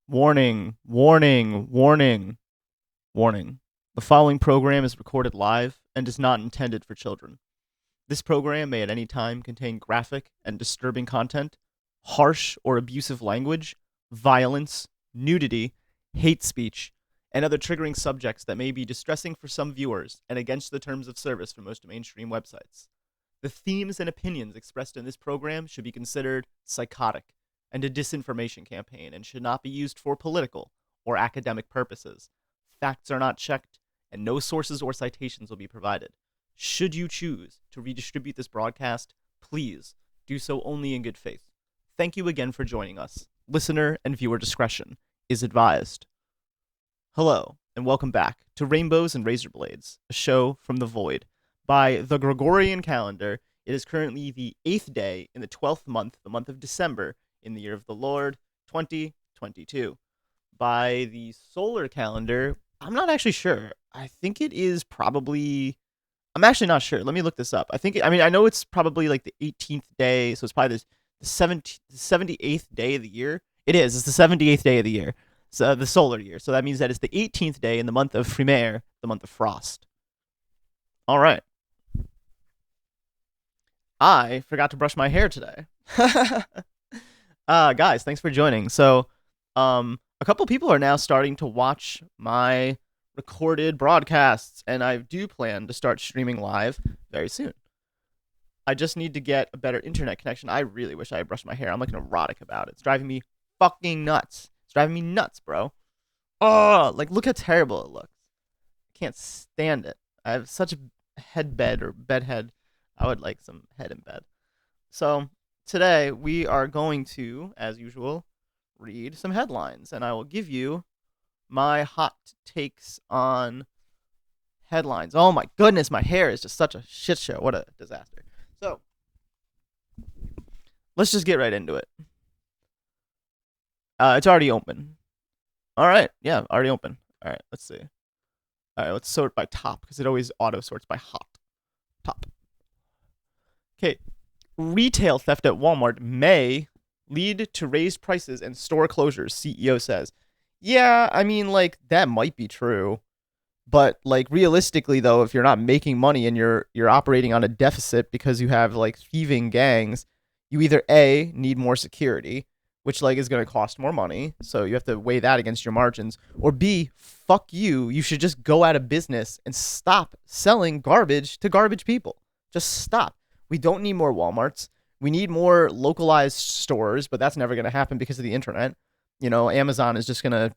Warning, warning, warning, warning. The following program is recorded live and is not intended for children. This program may at any time contain graphic and disturbing content, harsh or abusive language, violence, nudity, hate speech, and other triggering subjects that may be distressing for some viewers and against the terms of service for most mainstream websites. The themes and opinions expressed in this program should be considered psychotic and a disinformation campaign and should not be used for political or academic purposes. Facts are not checked, and no sources or citations will be provided. Should you choose to redistribute this broadcast, please do so only in good faith. Thank you again for joining us. Listener and viewer discretion is advised. Hello, and welcome back to Rainbows and Razor Blades, a show from the void. By the Gregorian calendar, it is currently the 8th day in the 12th month, the month of December, in the year of the Lord, 2022. By the solar calendar, I'm not actually sure. I think it is probably. I'm actually not sure. Let me look this up. I know it's probably like the 18th day, so it's probably the 78th day of the year. It is. It's the 78th day of the year. So the solar year. So that means that it's the 18th day in the month of Frimaire, the month of frost. All right. I forgot to brush my hair today. Guys, thanks for joining. So, a couple people are now starting to watch my recorded broadcasts, and I do plan to start streaming live very soon. I just need to get a better internet connection. I really wish I had brushed my hair. I'm like neurotic about it. It's driving me fucking nuts. It's driving me nuts, bro. Oh, like look how terrible it looks. I can't stand it. I have such a head bed or bed head. I would like some head in bed. So today we are going to, as usual, read some headlines, and I will give you my hot takes on headlines. Oh my goodness, my hair is just such a shit show. What a disaster. So let's just get right into it. It's already open. All right, yeah, already open. All right, let's see. All right, let's sort by top because it always auto sorts by hot. Top. Okay, retail theft at Walmart may lead to raised prices and store closures, CEO says. Yeah, I mean, like, that might be true. But, like, realistically, though, if you're not making money and you're operating on a deficit because you have, like, thieving gangs, you either A, need more security, which, like, is going to cost more money. So you have to weigh that against your margins. Or B, fuck you. You should just go out of business and stop selling garbage to garbage people. Just stop. We don't need more Walmarts. We need more localized stores, but that's never going to happen because of the internet. You know, Amazon is just going to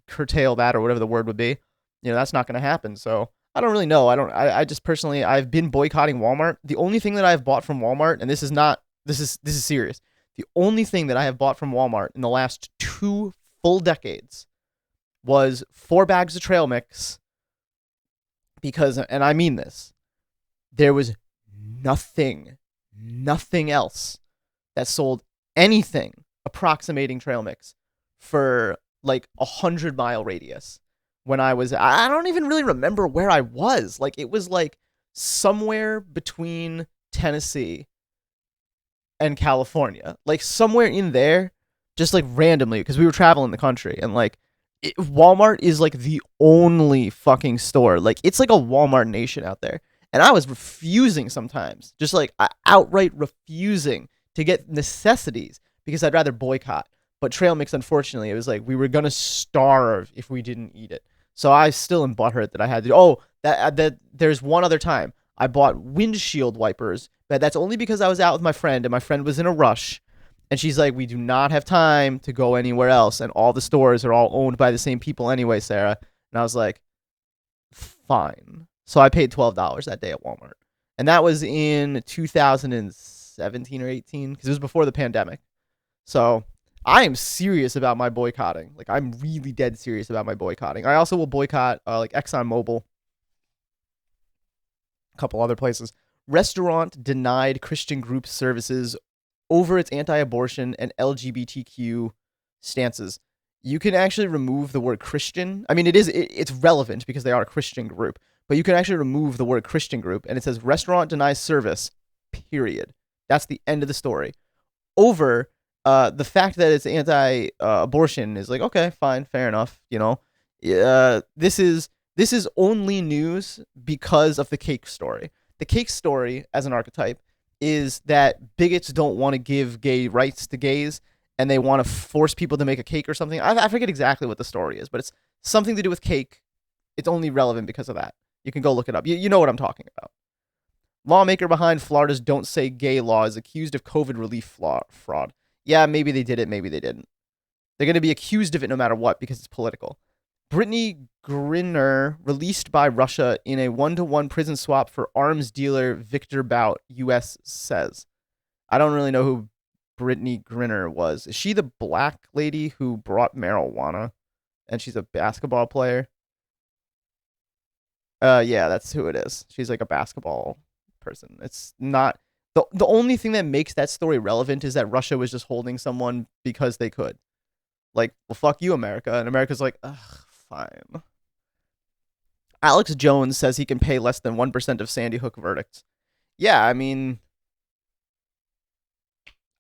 curtail that or whatever the word would be. You know, that's not going to happen. So I don't really know. I just personally, I've been boycotting Walmart. The only thing that I've bought from Walmart, and this is serious. The only thing that I have bought from Walmart in the last 2 full decades was 4 bags of trail mix because, and I mean this, there was nothing else that sold anything approximating trail mix for like 100-mile radius. When I don't even really remember where I was. Like, it was like somewhere between Tennessee and California, like somewhere in there, just like randomly, because we were traveling the country, and like Walmart is like the only fucking store. Like, it's like a Walmart nation out there. And I was refusing sometimes, just like outright refusing to get necessities because I'd rather boycott. But trail mix, unfortunately, it was like we were gonna starve if we didn't eat it. So I still am butthurt that I had to. Oh, that there's one other time I bought windshield wipers, but that's only because I was out with my friend and my friend was in a rush, and she's like, "We do not have time to go anywhere else, and all the stores are all owned by the same people anyway, Sarah." And I was like, "Fine." So I paid $12 that day at Walmart, and that was in 2017 or 18 because it was before the pandemic. So I am serious about my boycotting. Like, I'm really dead serious about my boycotting. I also will boycott like ExxonMobil, a couple other places. Restaurant denied Christian group services over its anti-abortion and LGBTQ stances. You can actually remove the word Christian. I mean, it's relevant because they are a Christian group, but you can actually remove the word Christian group, and it says restaurant denies service, period. That's the end of the story. Over The fact that it's anti-abortion is like, okay, fine, fair enough. This is only news because of the cake story. The cake story, as an archetype, is that bigots don't want to give gay rights to gays, and they want to force people to make a cake or something. I forget exactly what the story is, but it's something to do with cake. It's only relevant because of that. You can go look it up. You know what I'm talking about. Lawmaker behind Florida's Don't Say Gay law is accused of COVID relief fraud. Yeah, maybe they did it, maybe they didn't. They're going to be accused of it no matter what because it's political. Brittany Griner released by Russia in a 1-to-1 prison swap for arms dealer Victor Bout, U.S. says. I don't really know who Brittany Griner was. Is she the black lady who brought marijuana? And she's a basketball player? Yeah, that's who it is. She's like a basketball person. It's not the only thing that makes that story relevant is that Russia was just holding someone because they could. Like, well, fuck you, America. And America's like, ugh, fine. Alex Jones says he can pay less than 1% of Sandy Hook verdicts. Yeah, I mean,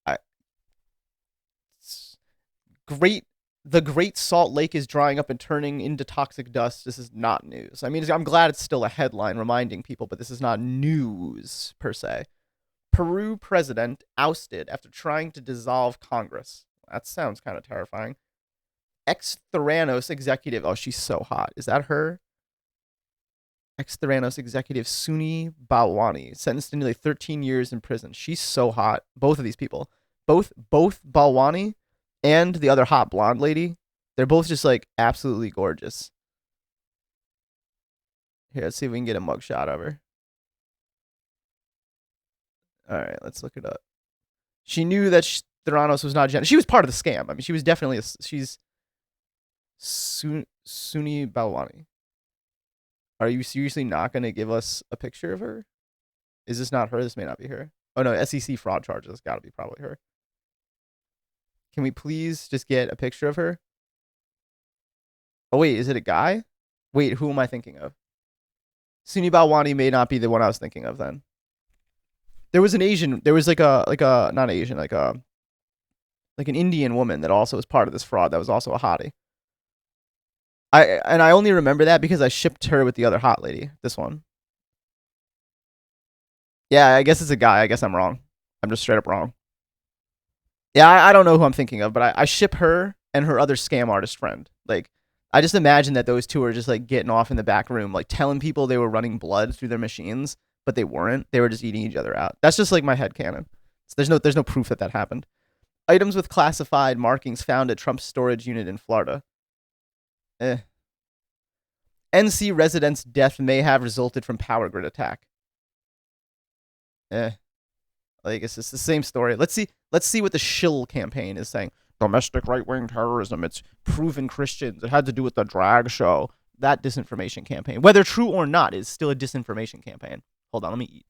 I, great. The Great Salt Lake is drying up and turning into toxic dust. This is not news. I mean, I'm glad it's still a headline reminding people, but this is not news per se. Peru president ousted after trying to dissolve Congress. That sounds kind of terrifying. Ex-Theranos executive. Oh, she's so hot. Is that her? Ex-Theranos executive Suni Balwani sentenced to nearly 13 years in prison. She's so hot. Both of these people. Both Balwani and the other hot blonde lady. They're both just like absolutely gorgeous. Here, let's see if we can get a mugshot of her. All right, let's look it up. She knew that Theranos was not She was part of the scam. I mean, she was definitely she's Suni Balwani. Are you seriously not going to give us a picture of her? Is this not her? This may not be her. Oh no, SEC fraud charges. Got to be probably her. Can we please just get a picture of her? Oh wait, is it a guy? Wait, who am I thinking of? Suni Balwani may not be the one I was thinking of then. There was an Asian. There was like a not Asian, like an Indian woman that also was part of this fraud. That was also a hottie. I only remember that because I shipped her with the other hot lady. This one. Yeah, I guess it's a guy. I guess I'm wrong. I'm just straight up wrong. Yeah, I don't know who I'm thinking of, but I ship her and her other scam artist friend. Like, I just imagine that those two are just like getting off in the back room, like telling people they were running blood through their machines, but they weren't. They were just eating each other out. That's just like my headcanon. So there's no proof that happened. Items with classified markings found at Trump's storage unit in Florida. NC resident's death may have resulted from power grid attack. Like it's the same story. Let's see what the shill campaign is saying. Domestic right-wing terrorism. It's proven Christians. It had to do with the drag show. That disinformation campaign, whether true or not, is still a disinformation campaign. Hold on, let me eat.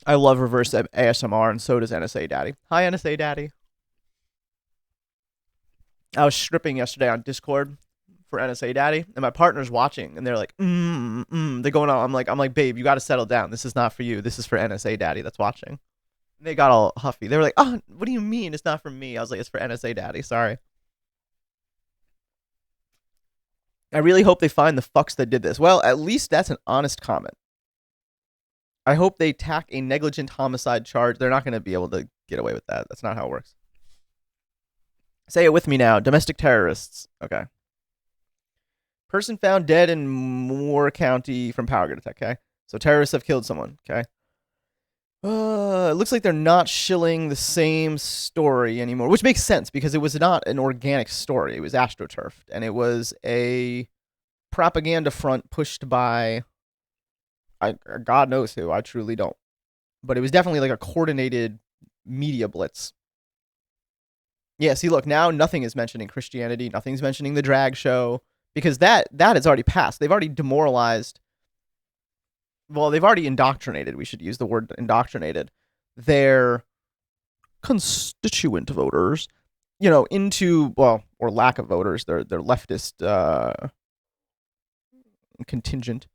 I love reverse ASMR, and so does NSA Daddy. Hi, NSA Daddy. I was stripping yesterday on Discord for NSA Daddy, and my partner's watching, and they're like, they're going on. I'm like, babe, you got to settle down. This is not for you. This is for NSA Daddy that's watching. And they got all huffy. They were like, oh, what do you mean? It's not for me. I was like, it's for NSA Daddy. Sorry. I really hope they find the fucks that did this. Well, at least that's an honest comment. I hope they tack a negligent homicide charge. They're not going to be able to get away with that. That's not how it works. Say it with me now. Domestic terrorists. Okay. Person found dead in Moore County from power grid attack. Okay. So terrorists have killed someone. Okay. It looks like they're not shilling the same story anymore, which makes sense because it was not an organic story. It was astroturfed, and it was a propaganda front pushed by God knows who. I truly don't. But it was definitely like a coordinated media blitz. Yeah, see, look, now nothing is mentioning Christianity. Nothing's mentioning the drag show because that has already passed. They've already demoralized. Well, they've already indoctrinated. We should use the word indoctrinated. Their constituent voters, into, well, or lack of voters, their leftist contingent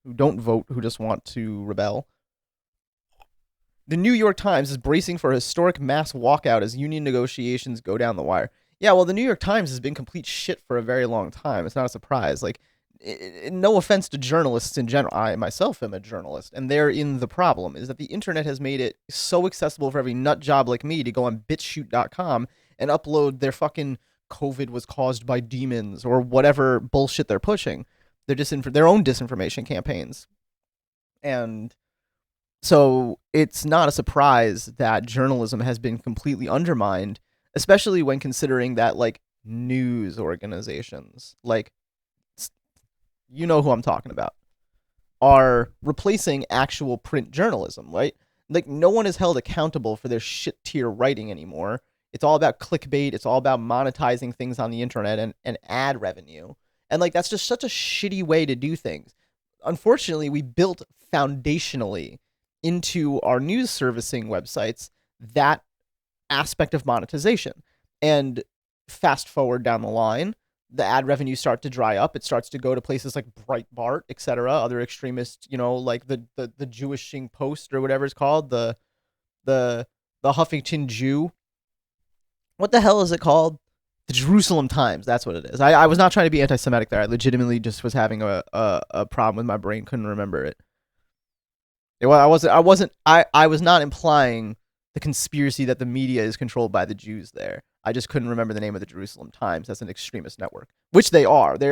who don't vote, who just want to rebel. The New York Times is bracing for a historic mass walkout as union negotiations go down the wire. Yeah, well, the New York Times has been complete shit for a very long time. It's not a surprise. Like, no offense to journalists in general. I myself am a journalist, and therein the problem is that the internet has made it so accessible for every nut job like me to go on BitChute.com and upload their fucking COVID was caused by demons or whatever bullshit they're pushing. Their own disinformation campaigns. And so it's not a surprise that journalism has been completely undermined, especially when considering that, like, news organizations, like, you know who I'm talking about, are replacing actual print journalism, right? Like, no one is held accountable for their shit tier writing anymore. It's all about clickbait. It's all about monetizing things on the internet and ad revenue. And, like, that's just such a shitty way to do things. Unfortunately, we built foundationally into our news servicing websites that aspect of monetization. And fast forward down the line, the ad revenue starts to dry up. It starts to go to places like Breitbart, etc., other extremist, like the Jewishing Post or whatever it's called, the Huffington Jew. What the hell is it called? The Jerusalem Times. That's what it is. I was not trying to be anti-Semitic there. I legitimately just was having a problem with my brain. Couldn't remember it. I was not implying the conspiracy that the media is controlled by the Jews there. I just couldn't remember the name of the Jerusalem Times. That's an extremist network, which they are. They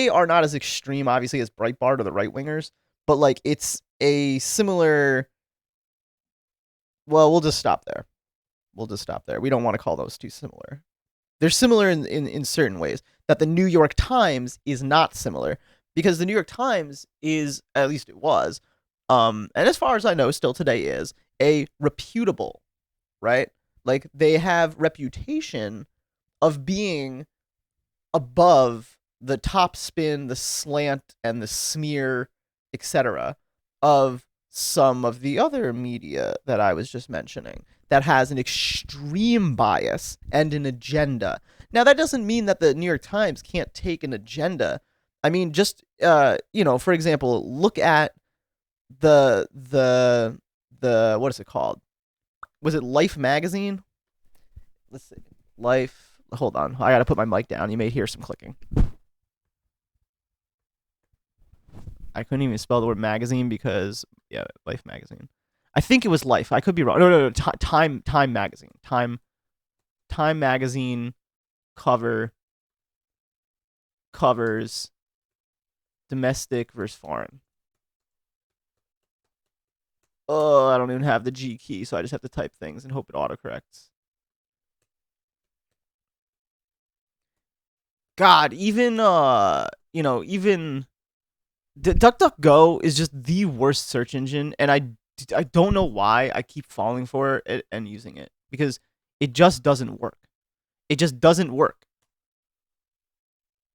are not as extreme, obviously, as Breitbart or the right wingers, but, like, it's a similar. Well, we'll just stop there. We don't want to call those two similar. They're similar in certain ways. That the New York Times is not similar, because the New York Times is, at least it was, and as far as I know, still today is, a reputable, right? Like, they have reputation of being above the top spin, the slant, and the smear, etc., of some of the other media that I was just mentioning that has an extreme bias and an agenda. Now, that doesn't mean that the New York Times can't take an agenda. I mean, just, for example, look at the what is it called? Was it Life magazine? Let's see. Life. Hold on. I gotta put my mic down. You may hear some clicking. I couldn't even spell the word magazine because, yeah, Life magazine. I think it was Life. I could be wrong. No. Time magazine. Time magazine covers domestic versus foreign. Oh, I don't even have the G key, so I just have to type things and hope it autocorrects. God, even DuckDuckGo is just the worst search engine, and I don't know why I keep falling for it and using it, because it just doesn't work. It just doesn't work.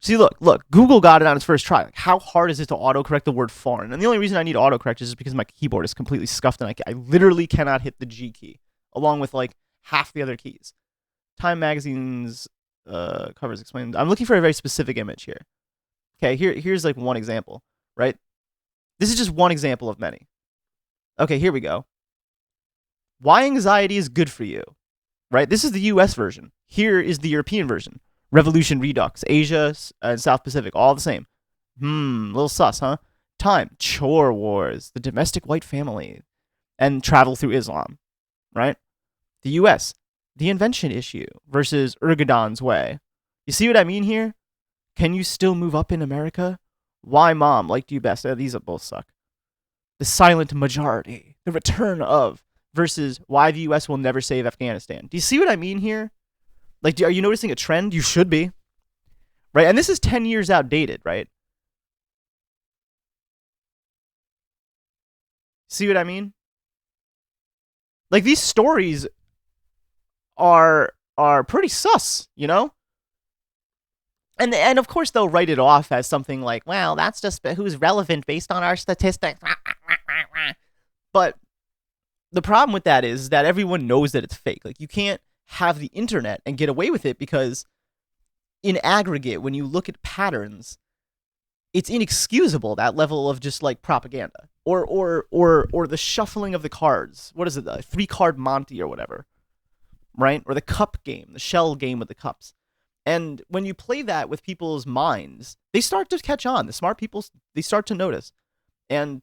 See, look, Google got it on its first try. Like, how hard is it to autocorrect the word foreign? And the only reason I need autocorrect is just because my keyboard is completely scuffed and I literally cannot hit the G key, along with, like, half the other keys. Time Magazine's covers explained. I'm looking for a very specific image here. Okay, here's like one example, right? This is just one example of many. Okay, here we go. Why anxiety is good for you, right? This is the US version. Here is the European version. Revolution Redux, Asia and South Pacific, all the same. Little sus, huh? Time, Chore Wars, the domestic white family, and travel through Islam, right? The US, the invention issue versus Ergodon's way. You see what I mean here? Can you still move up in America? Why Mom liked you best? These both suck. The silent majority, the return of, versus why the US will never save Afghanistan. Do you see what I mean here? Like, are you noticing a trend? You should be. Right? And this is 10 years outdated, right? See what I mean? Like, these stories are pretty sus, you know? And of course they'll write it off as something like, well, that's just who's relevant based on our statistics. But the problem with that is that everyone knows that it's fake. Like, you can't have the internet and get away with it because in aggregate, when you look at patterns, it's inexcusable, that level of just like propaganda or the shuffling of the cards. What is it, the 3-card Monty or whatever, right? Or the cup game, the shell game with the cups. And when you play that with people's minds, they start to catch on. The smart people, they start to notice. And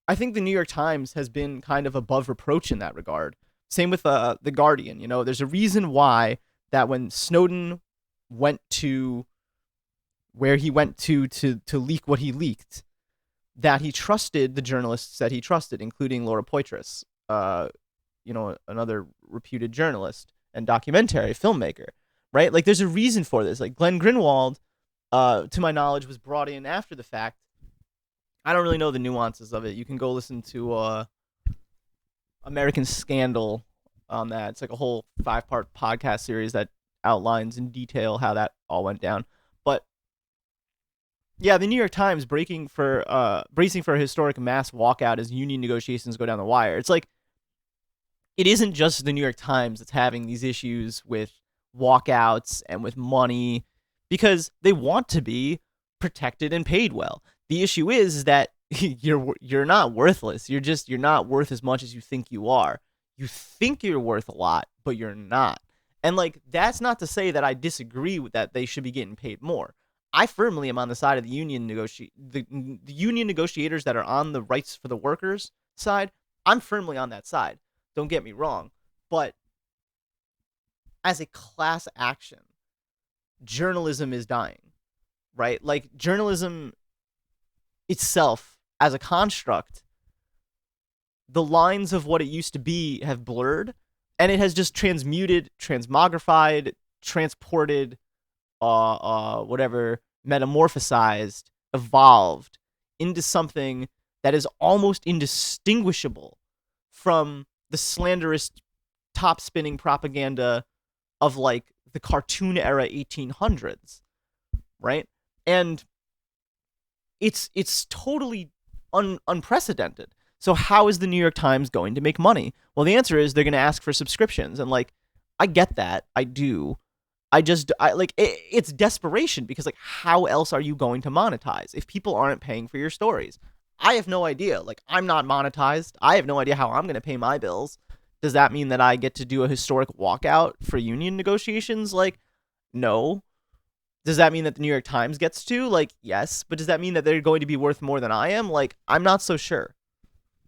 I think the New York Times has been kind of above reproach in that regard. Same with the Guardian. You know, there's a reason why that when Snowden went to where he went to leak what he leaked, that he trusted the journalists that he trusted, including Laura Poitras, another reputed journalist and documentary filmmaker, right? Like, there's a reason for this. Like, Glenn Greenwald, to my knowledge, was brought in after the fact. I don't really know the nuances of it. You can go listen to American Scandal on that. It's like a whole 5-part podcast series that outlines in detail how that all went down. But yeah, the New York Times bracing for a historic mass walkout as union negotiations go down the wire. It's like, it isn't just the New York Times that's having these issues with walkouts and with money, because they want to be protected and paid well. The issue is that you're not worthless. You're not worth as much as you think you are. You think you're worth a lot, but you're not. And like, that's not to say that I disagree with that they should be getting paid more. I firmly am on the side of the union the union negotiators that are on the rights for the workers side. I'm firmly on that side. Don't get me wrong, but as a class action, journalism is dying, right? Like, journalism itself as a construct, the lines of what it used to be have blurred, and it has just transmuted, transmogrified, transported, metamorphosized, evolved into something that is almost indistinguishable from the slanderous, top-spinning propaganda of, like, the cartoon era 1800s, right? And it's totally unprecedented. So how is the New York Times going to make money? Well, the answer is they're going to ask for subscriptions. And, like, I get that. I do. It's desperation, because, like, how else are you going to monetize if people aren't paying for your stories? I have no idea. Like, I'm not monetized. I have no idea how I'm going to pay my bills. Does that mean that I get to do a historic walkout for union negotiations? Like, no. Does that mean that the New York Times gets to? Like, yes. But does that mean that they're going to be worth more than I am? Like, I'm not so sure.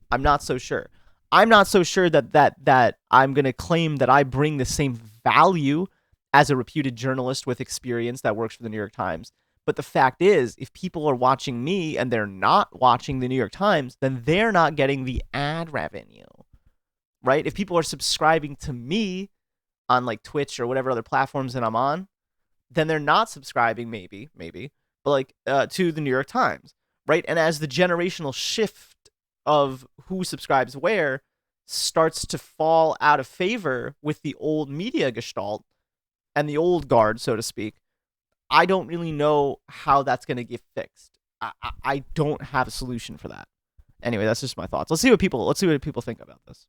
I'm not so sure that I'm going to claim that I bring the same value as a reputed journalist with experience that works for the New York Times. But the fact is, if people are watching me and they're not watching the New York Times, then they're not getting the ad revenue, right? If people are subscribing to me on, like, Twitch or whatever other platforms that I'm on, then they're not subscribing, maybe, but, like, to the New York Times, right? And as the generational shift of who subscribes where starts to fall out of favor with the old media gestalt and the old guard, so to speak, I don't really know how that's going to get fixed. I don't have a solution for that. Anyway, that's just my thoughts. Let's see what people think about this.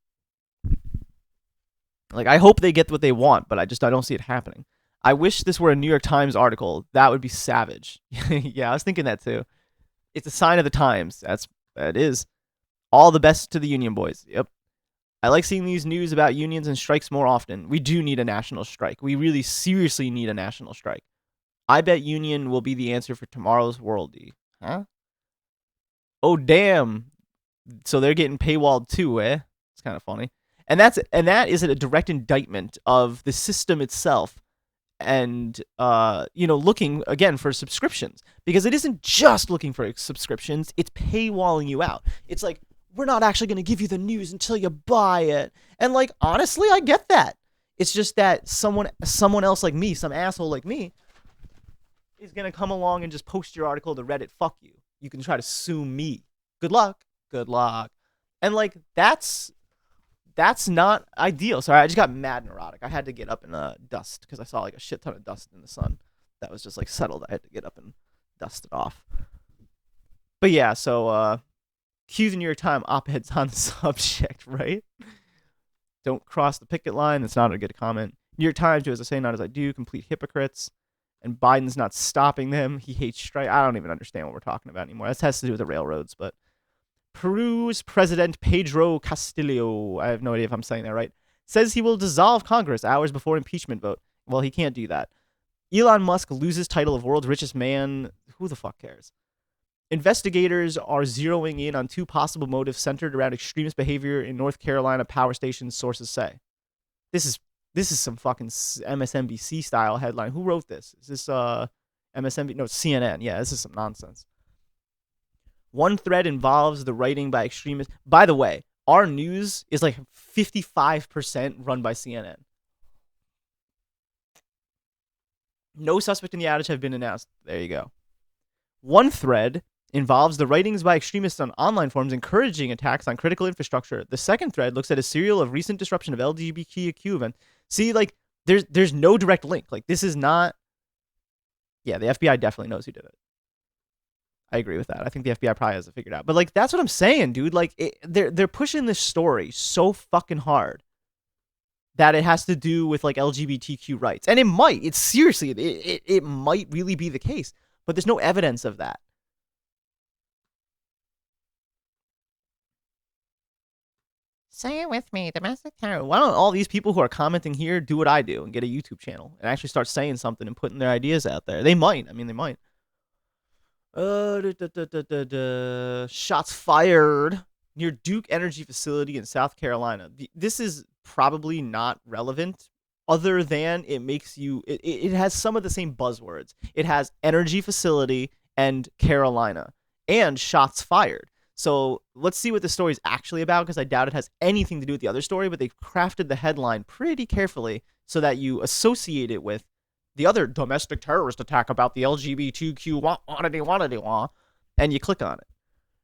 Like, I hope they get what they want, but I don't see it happening. I wish this were a New York Times article. That would be savage. Yeah, I was thinking that too. It's a sign of the times. That is. All the best to the union boys. Yep. I like seeing these news about unions and strikes more often. We do need a national strike. We really seriously need a national strike. I bet union will be the answer for tomorrow's worldie. Huh? Oh, damn. So they're getting paywalled too, eh? It's kind of funny. And that is a direct indictment of the system itself. And, looking, again, for subscriptions. Because it isn't just looking for subscriptions, it's paywalling you out. It's like, we're not actually going to give you the news until you buy it. And, like, honestly, I get that. It's just that someone else like me, some asshole like me, is going to come along and just post your article to Reddit. Fuck you. You can try to sue me. Good luck. And, like, that's not ideal. Sorry, I just got mad neurotic. I had to get up in dust because I saw, like, a shit ton of dust in the sun that was just, like, settled. I had to get up and dust it off. But yeah, so cue the New York Times op-eds on the subject, right? Don't cross the picket line. That's not a good comment. New York Times, do as I say, not as I do. Complete hypocrites. and Biden's not stopping them. He hates strike. I don't even understand what we're talking about anymore. That has to do with the railroads. But Peru's President Pedro Castillo, I have no idea if I'm saying that right, says he will dissolve Congress hours before impeachment vote. Well, he can't do that. Elon Musk loses title of world's richest man. Who the fuck cares? Investigators are zeroing in on two possible motives centered around extremist behavior in North Carolina power stations, sources say. This is some fucking MSNBC style headline. Who wrote this? Is this MSNBC? No, CNN. Yeah, this is some nonsense. One thread involves the writing by extremists. By the way, our news is like 55% run by CNN. No suspect in the outage have been announced. There you go. One thread involves the writings by extremists on online forums encouraging attacks on critical infrastructure. The second thread looks at a serial of recent disruption of LGBTQ events. See, like, there's no direct link. Like, this is not. Yeah, the FBI definitely knows who did it. I agree with that. I think the FBI probably has it figured out. But like, that's what I'm saying, dude. Like, they're pushing this story so fucking hard that it has to do with like LGBTQ rights, and it might. It's seriously, it might really be the case, but there's no evidence of that. Say it with me, domestic terror. Why don't all these people who are commenting here do what I do and get a YouTube channel and actually start saying something and putting their ideas out there? They might. I mean, they might. Shots fired near Duke Energy Facility in South Carolina. This is probably not relevant other than it makes you, it has some of the same buzzwords. It has energy facility and Carolina and shots fired. So let's see what the story is actually about, because I doubt it has anything to do with the other story, but they've crafted the headline pretty carefully so that you associate it with the other domestic terrorist attack about the LGBTQ and you click on it.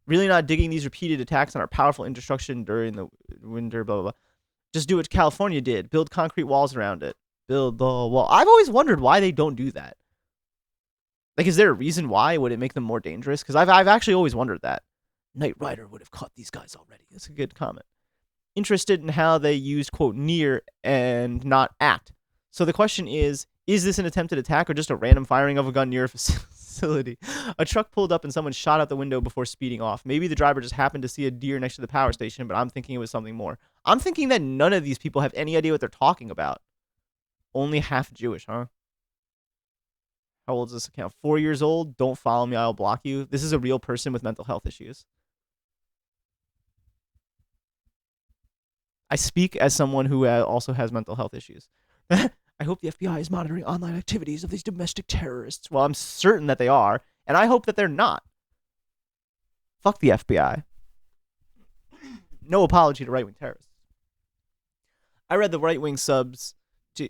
Really not digging these repeated attacks on our powerful infrastructure during the winter, blah, blah, blah. Just do what California did. Build concrete walls around it. Build the wall. I've always wondered why they don't do that. Like, is there a reason why? Would it make them more dangerous? Because I've actually always wondered that. Knight Rider would have caught these guys already. That's a good comment. Interested in how they used, quote, near and not at. So the question is this an attempted attack or just a random firing of a gun near a facility? A truck pulled up and someone shot out the window before speeding off. Maybe the driver just happened to see a deer next to the power station, but I'm thinking it was something more. I'm thinking that none of these people have any idea what they're talking about. Only half Jewish, huh? How old is this account? 4 years old? Don't follow me, I'll block you. This is a real person with mental health issues. I speak as someone who also has mental health issues. I hope the FBI is monitoring online activities of these domestic terrorists. Well, I'm certain that they are, and I hope that they're not. Fuck the FBI. No apology to right-wing terrorists. I read the right-wing subs to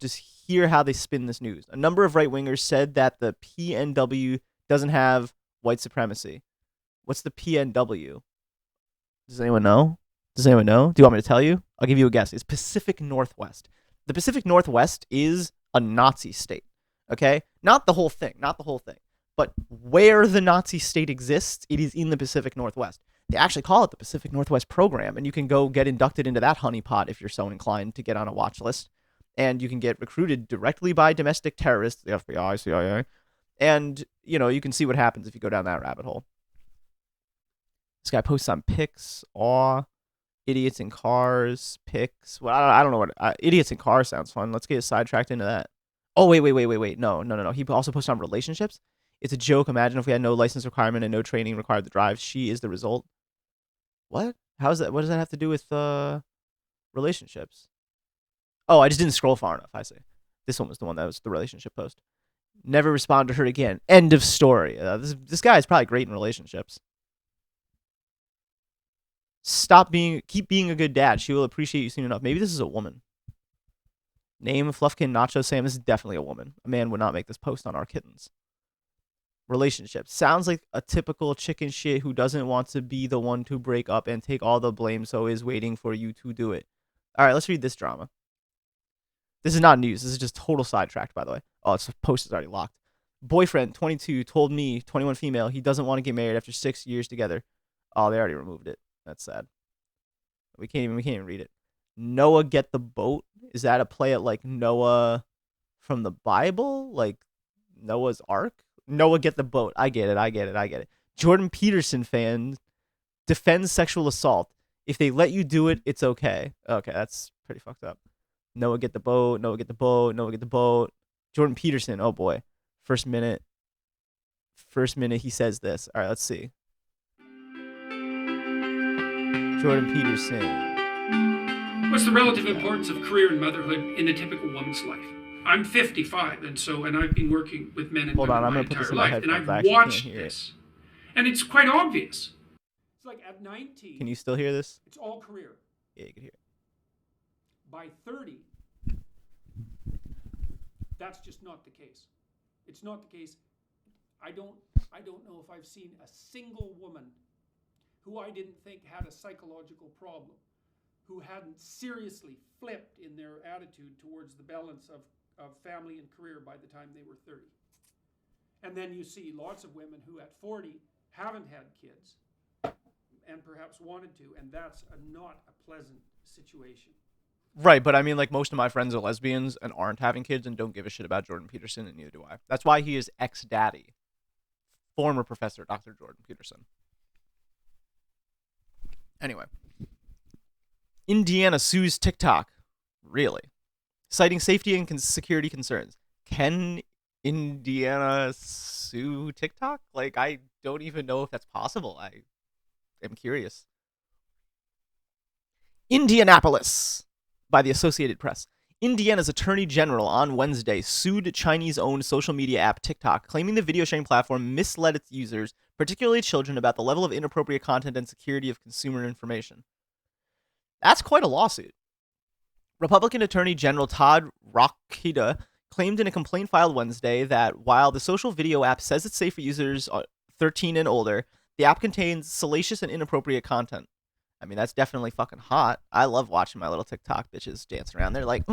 hear how they spin this news. A number of right-wingers said that the PNW doesn't have white supremacy. What's the PNW? Does anyone know? Do you want me to tell you? I'll give you a guess. It's Pacific Northwest. The Pacific Northwest is a Nazi state, okay? Not the whole thing. But where the Nazi state exists, it is in the Pacific Northwest. They actually call it the Pacific Northwest Program, and you can go get inducted into that honeypot if you're so inclined to get on a watch list. And you can get recruited directly by domestic terrorists, the FBI, CIA, and, you can see what happens if you go down that rabbit hole. This guy posts on pics, idiots in cars, pics. Well, I don't know what idiots in cars sounds fun. Let's get sidetracked into that. Oh, wait. No. He also posted on relationships. It's a joke. Imagine if we had no license requirement and no training required to drive. She is the result. What? How's that? What does that have to do with relationships? Oh, I just didn't scroll far enough. I see. This one was the one that was the relationship post. Never respond to her again. End of story. This guy is probably great in relationships. Keep being a good dad. She will appreciate you soon enough. Maybe this is a woman. Name Fluffkin Nacho Sam. This is definitely a woman. A man would not make this post on our kittens. Relationships. Sounds like a typical chicken shit who doesn't want to be the one to break up and take all the blame, so is waiting for you to do it. All right, let's read this drama. This is not news. This is just total sidetracked, by the way. Oh, this post is already locked. Boyfriend, 22, told me, 21 female, he doesn't want to get married after 6 years together. Oh, they already removed it. That's sad. We can't even read it. Noah get the boat. Is that a play at like Noah from the Bible, like Noah's Ark. Noah get the boat. I get it. Jordan Peterson fan defends sexual assault. If they let you do it, it's okay. Okay, that's pretty fucked up. Noah get the boat. Noah get the boat. Noah get the boat. Jordan Peterson. Oh boy. First minute he says this. All right, let's see. Jordan Peterson. What's the relative importance of career and motherhood in a typical woman's life? I'm 55, and I've been working with men and women my entire life, and I've watched this, and it's quite obvious. It's like at 19. Can you still hear this? It's all career. Yeah, you can hear it. By 30, that's just not the case. It's not the case. I don't know if I've seen a single woman who I didn't think had a psychological problem, who hadn't seriously flipped in their attitude towards the balance of family and career by the time they were 30. And then you see lots of women who at 40 haven't had kids and perhaps wanted to, and that's not a pleasant situation. Right, but I mean, like, most of my friends are lesbians and aren't having kids and don't give a shit about Jordan Peterson, and neither do I. That's why he is ex-daddy. Former professor, Dr. Jordan Peterson. Anyway. Indiana sues TikTok. Really? Citing safety and security concerns. Can Indiana sue TikTok? Like, I don't even know if that's possible. I am curious. Indianapolis. By the Associated Press. Indiana's Attorney General on Wednesday sued Chinese-owned social media app TikTok, claiming the video sharing platform misled its users, particularly children, about the level of inappropriate content and security of consumer information. That's quite a lawsuit. Republican Attorney General Todd Rokita claimed in a complaint filed Wednesday that while the social video app says it's safe for users 13 and older, the app contains salacious and inappropriate content. I mean, that's definitely fucking hot. I love watching my little TikTok bitches dancing around. They're like,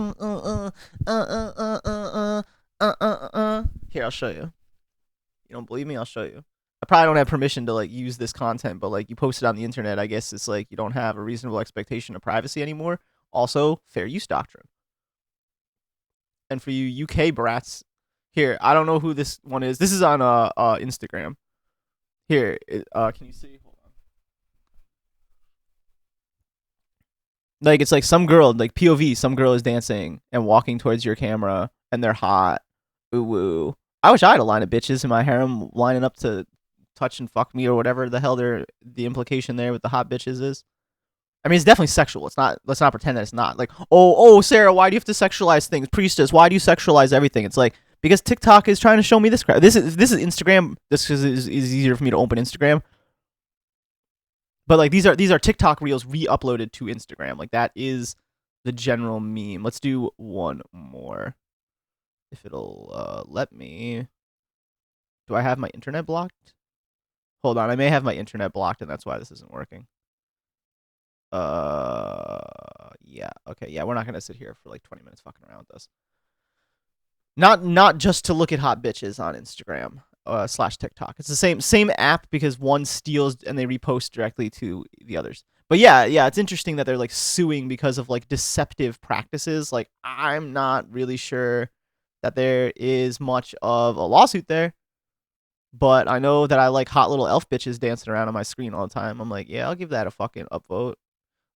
Here, I'll show you. You don't believe me? I'll show you. I probably don't have permission to, like, use this content, but, like, you post it on the internet. I guess it's like you don't have a reasonable expectation of privacy anymore. Also, fair use doctrine. And for you UK brats, here, I don't know who this one is. This is on Instagram. Here, can you see? Hold on. Like, it's like some girl, like POV, some girl is dancing and walking towards your camera, and they're hot. Ooh, woo. I wish I had a line of bitches in my harem lining up to touch and fuck me or whatever the hell the implication there with the hot bitches is. I mean, it's definitely sexual. It's not. Let's not pretend that it's not. Like, oh, Sarah, why do you have to sexualize things? Priestess, why do you sexualize everything? It's like, because TikTok is trying to show me this crap. This is Instagram. This is easier for me to open Instagram. But like these are TikTok reels re-uploaded to Instagram. Like that is the general meme. Let's do one more. If it'll let me. Do I have my internet blocked? Hold on, I may have my internet blocked and that's why this isn't working. Yeah, okay, yeah, we're not gonna sit here for like 20 minutes fucking around with this. Not just to look at hot bitches on Instagram / TikTok. It's the same app because one steals and they repost directly to the others. But yeah, it's interesting that they're like suing because of like deceptive practices. Like I'm not really sure that there is much of a lawsuit there. But I know that I like hot little elf bitches dancing around on my screen all the time. I'm like, yeah, I'll give that a fucking upvote.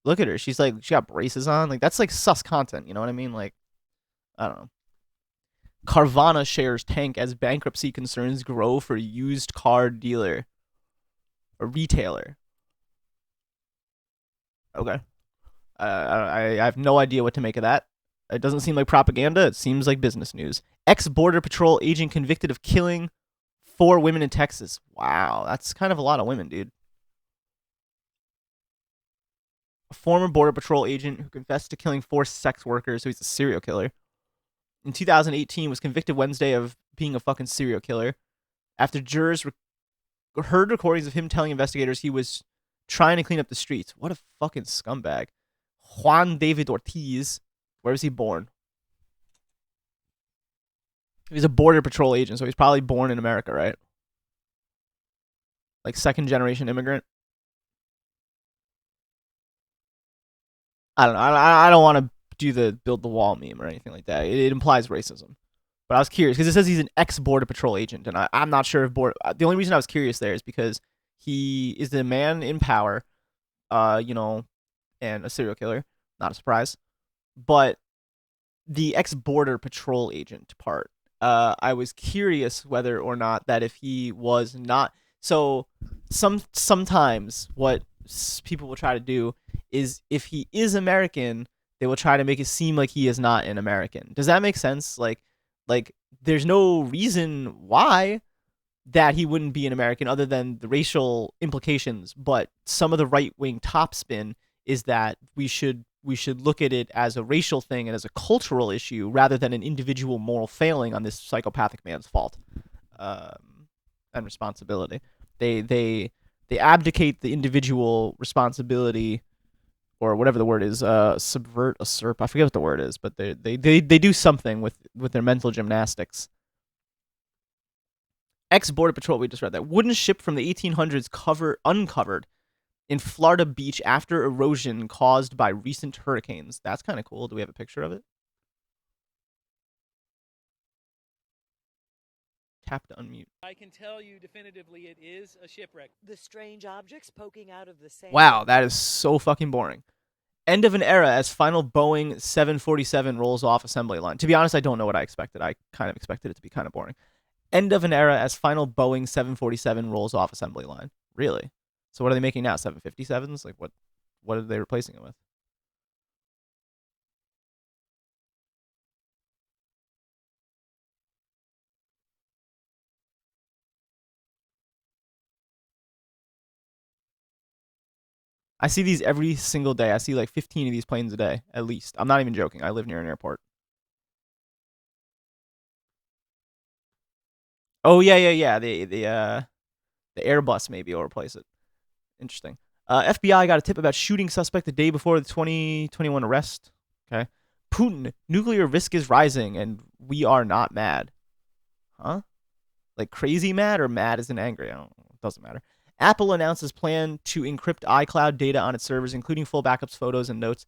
Look at her. She got braces on. Like that's like sus content. You know what I mean? Like, I don't know. Carvana shares tank as bankruptcy concerns grow for used car dealer or retailer. Okay. I have no idea what to make of that. It doesn't seem like propaganda. It seems like business news. Ex-Border Patrol agent convicted of killing 4 women in Texas. Wow, that's kind of a lot of women, dude. A former Border Patrol agent who confessed to killing 4 sex workers, so he's a serial killer, in 2018 was convicted Wednesday of being a fucking serial killer after jurors heard recordings of him telling investigators he was trying to clean up the streets. What a fucking scumbag. Juan David Ortiz. Where was he born? He was a Border Patrol agent, so he's probably born in America, right? Like second generation immigrant. I don't know. I don't want to do the build the wall meme or anything like that. It implies racism. But I was curious because it says he's an ex-Border Patrol agent, and I'm not sure if the only reason I was curious there is because he is the man in power, you know, and a serial killer. Not a surprise. But the ex-Border Patrol agent part, I was curious whether or not that if he was not. So sometimes what people will try to do is if he is American, they will try to make it seem like he is not an American. Does that make sense? Like there's no reason why that he wouldn't be an American other than the racial implications, but some of the right-wing topspin is that we should look at it as a racial thing and as a cultural issue rather than an individual moral failing on this psychopathic man's fault and responsibility. They abdicate the individual responsibility or whatever the word is, subvert, usurp. I forget what the word is, but they do something with their mental gymnastics. Ex-Border Patrol, we just read that. Wooden ship from the 1800s uncovered in Florida Beach after erosion caused by recent hurricanes. That's kind of cool. Do we have a picture of it? Tap to unmute. I can tell you definitively it is a shipwreck. The strange objects poking out of the sand. Wow, that is so fucking boring. End of an era as final Boeing 747 rolls off assembly line. To be honest, I don't know what I expected. I kind of expected it to be kind of boring. End of an era as final Boeing 747 rolls off assembly line. Really? So what are they making now? 757s? Like what are they replacing it with? I see these every single day. I see like 15 of these planes a day, at least. I'm not even joking. I live near an airport. Oh yeah. The Airbus maybe will replace it. Interesting. FBI got a tip about shooting suspect the day before the 2021 arrest. Okay. Putin, nuclear risk is rising, and we are not mad. Huh? Like crazy mad or mad as in angry? I don't know. It doesn't matter. Apple announces plan to encrypt iCloud data on its servers, including full backups, photos, and notes.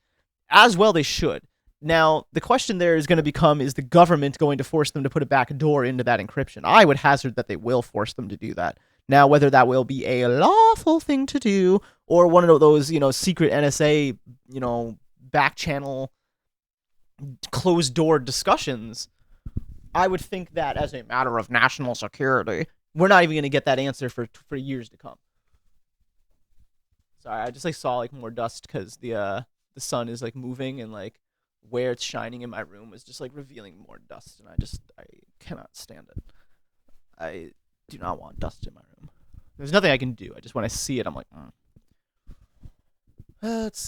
As well, they should. Now, the question there is going to become, is the government going to force them to put a back door into that encryption? I would hazard that they will force them to do that. Now, whether that will be a lawful thing to do or one of those, secret NSA, back channel, closed door discussions, I would think that as a matter of national security, we're not even going to get that answer for years to come. Sorry, I just saw more dust because the sun is moving and where it's shining in my room is just revealing more dust, and I cannot stand it. I do not want dust in my room. There's nothing I can do. I just when I see it, I'm like, Let's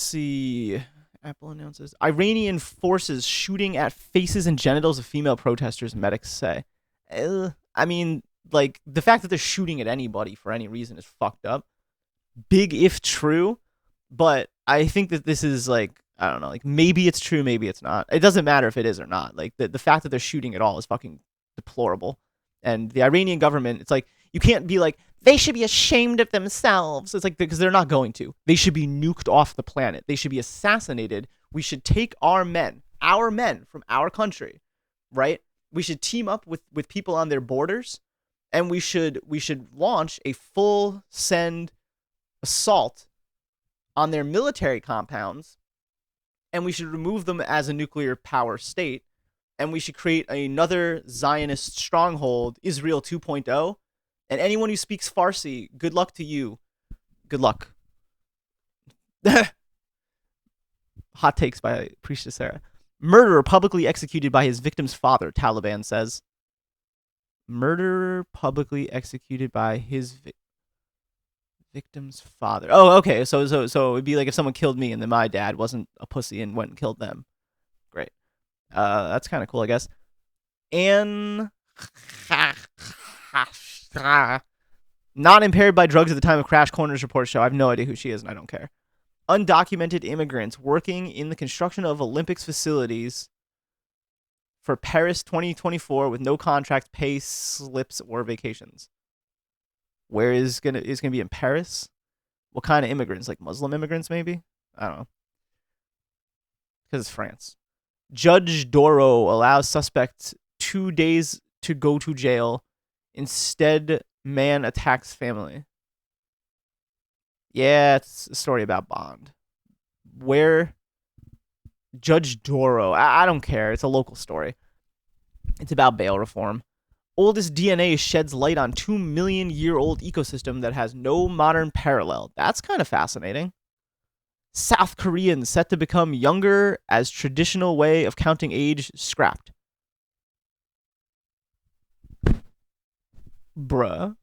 see. Apple announces Iranian forces shooting at faces and genitals of female protesters, medics say. I mean, the fact that they're shooting at anybody for any reason is fucked up. Big if true, but I think that this is I don't know, maybe it's true, maybe it's not. It doesn't matter if it is or not. The fact that they're shooting at all is fucking deplorable. And the Iranian government, it's you can't be they should be ashamed of themselves. It's because they're not going to. They should be nuked off the planet. They should be assassinated. We should take our men from our country, right? We should team up with people on their borders, and we should launch a full send assault on their military compounds, and we should remove them as a nuclear power state, and we should create another Zionist stronghold, Israel 2.0. And anyone who speaks Farsi, good luck to you. Good luck. Hot takes by Priestess Sarah. Murderer publicly executed by his victim's father, Taliban says. Murderer publicly executed by his victim's father. Oh, okay. So it'd be if someone killed me and then my dad wasn't a pussy and went and killed them. Great. That's kind of cool, I guess. And not impaired by drugs at the time of crash, coroner's report show. I have no idea who she is, and I don't care. Undocumented immigrants working in the construction of Olympics facilities for Paris 2024 with no contract, pay slips, or vacations. Where is gonna be in Paris? What kind of immigrants? Muslim immigrants, maybe? I don't know. Because it's France. Judge Doro allows suspect 2 days to go to jail. Instead, man attacks family. Yeah, it's a story about Bond. Where Judge Doro, I don't care. It's a local story. It's about bail reform. Oldest DNA sheds light on 2 million-year-old ecosystem that has no modern parallel. That's kind of fascinating. South Koreans set to become younger as traditional way of counting age scrapped. Bruh.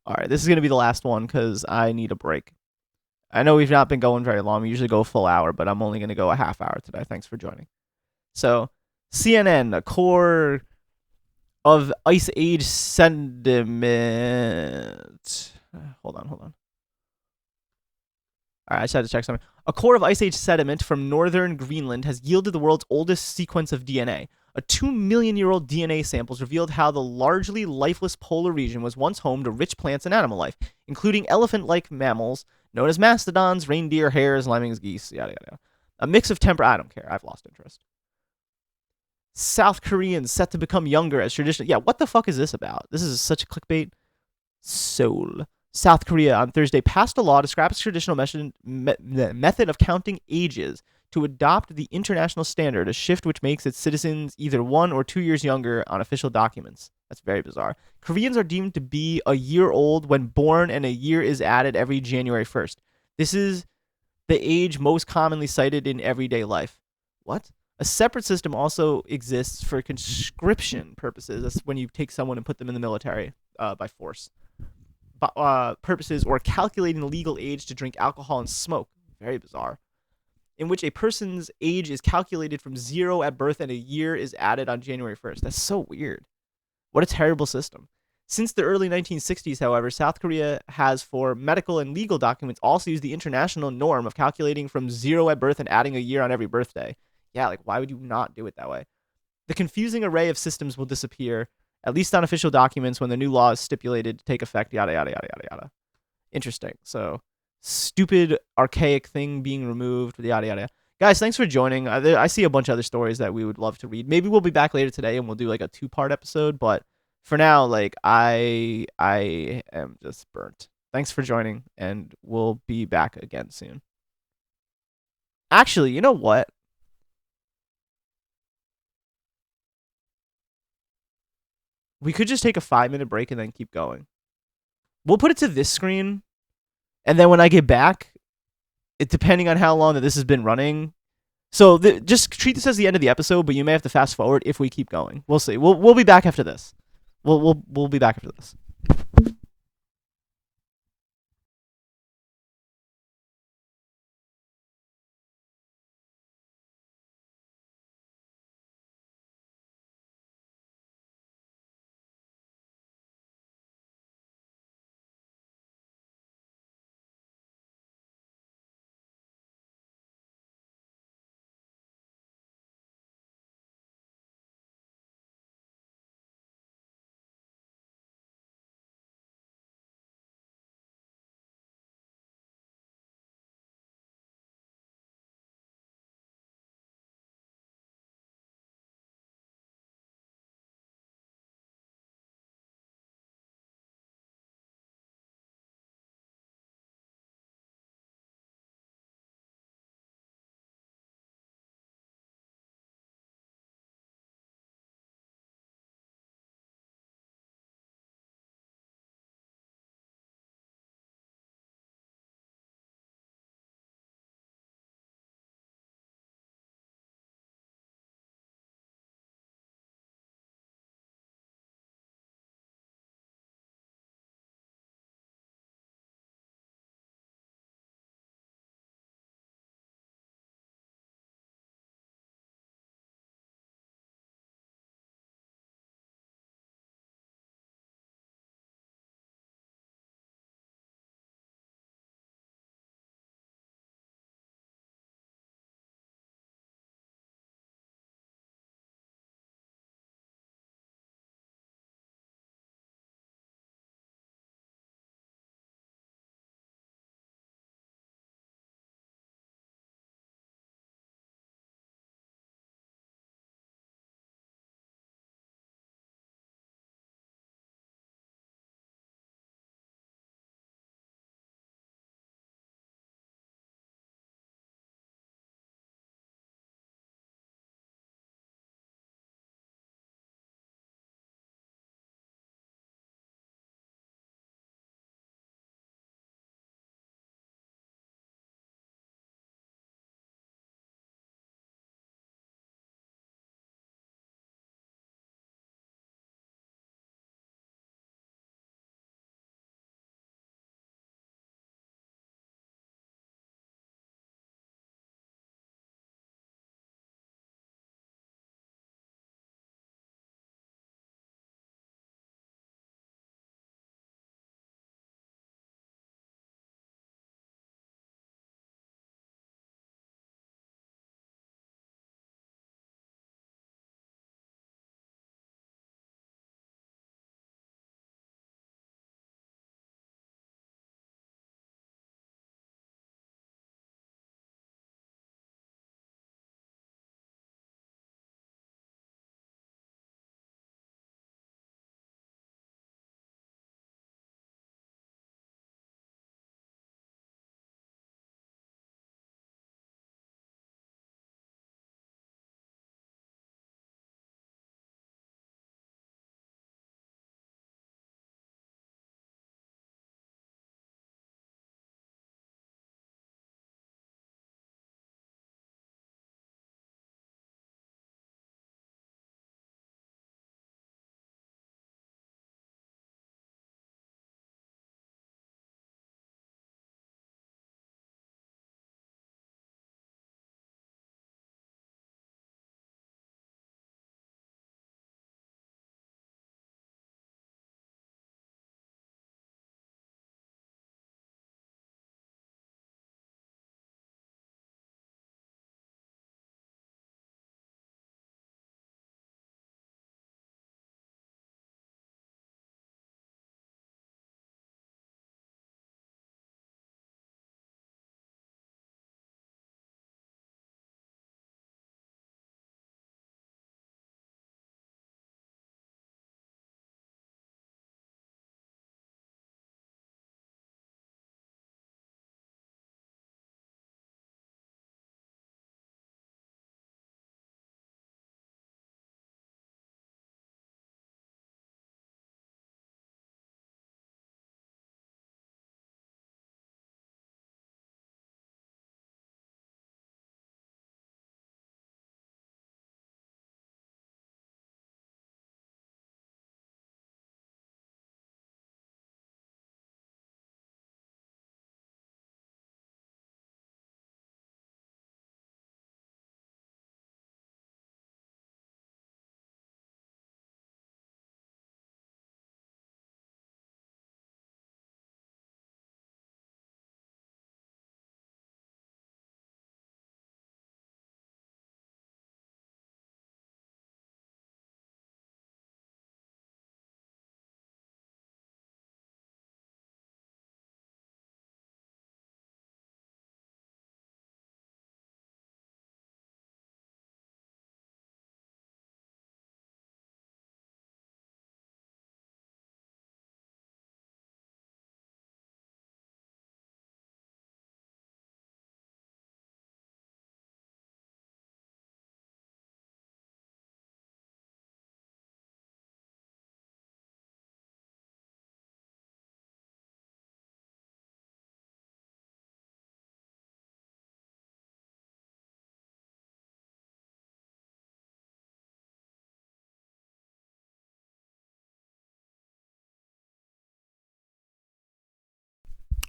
All right, this is going to be the last one because I need a break. I know we've not been going very long. We usually go a full hour, but I'm only going to go a half hour today. Thanks for joining. So, CNN, a core of Ice Age sediment. Hold on. All right, I just had to check something. A core of Ice Age sediment from northern Greenland has yielded the world's oldest sequence of DNA. A 2 million-year-old DNA samples revealed how the largely lifeless polar region was once home to rich plants and animal life, including elephant-like mammals known as mastodons, reindeer, hares, lemmings, geese, yada yada yada. A mix of I don't care. I've lost interest. South Koreans set to become younger as traditional. Yeah, what the fuck is this about? This is such a clickbait. Seoul. South Korea on Thursday passed a law to scrap its traditional method of counting ages to adopt the international standard, a shift which makes its citizens either 1 or 2 years younger on official documents. That's very bizarre. Koreans are deemed to be a year old when born, and a year is added every January 1st. This is the age most commonly cited in everyday life. What? A separate system also exists for conscription purposes. That's when you take someone and put them in the military by force. Purposes or calculating the legal age to drink alcohol and smoke. Very bizarre. In which a person's age is calculated from 0 at birth and a year is added on January 1st. That's so weird. What a terrible system. Since the early 1960s, however, South Korea has, for medical and legal documents, also used the international norm of calculating from 0 at birth and adding a year on every birthday. Yeah, like, why would you not do it that way? The confusing array of systems will disappear, at least on official documents, when the new law is stipulated to take effect, yada, yada, yada, yada, yada. Interesting. So, stupid, archaic thing being removed, yada, yada. Guys, thanks for joining. I see a bunch of other stories that we would love to read. Maybe we'll be back later today and we'll do like a 2-part episode, but for now, like, I am just burnt. Thanks for joining, and we'll be back again soon. Actually, you know what? We could just take a 5-minute break and then keep going. We'll put it to this screen, and then when I get back, depending on how long that this has been running. So just treat this as the end of the episode, but you may have to fast forward if we keep going. We'll see. We'll be back after this. We'll be back after this.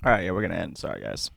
All right, yeah, we're gonna end. Sorry, guys.